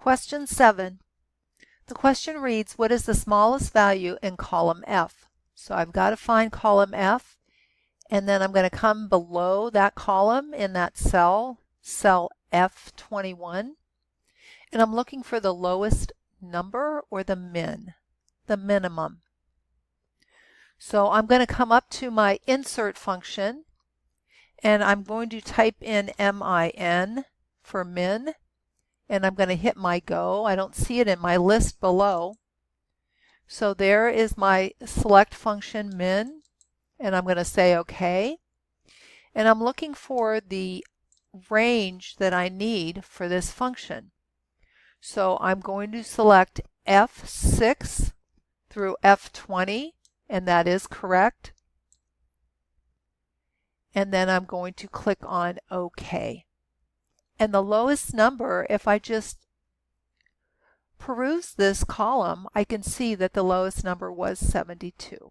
Question 7. The question reads, what is the smallest value in column F? So I've got to find column F, and then I'm going to come below that column in that cell F21, and I'm looking for the lowest number or the minimum. So I'm going to come up to my insert function, and I'm going to type in min for min, and I'm going to hit my go. I don't see it in my list below. So there is my select function min, and I'm going to say OK. And I'm looking for the range that I need for this function. So I'm going to select F6 through F20, and that is correct. And then I'm going to click on OK. And the lowest number, if I just peruse this column, I can see that the lowest number was 72.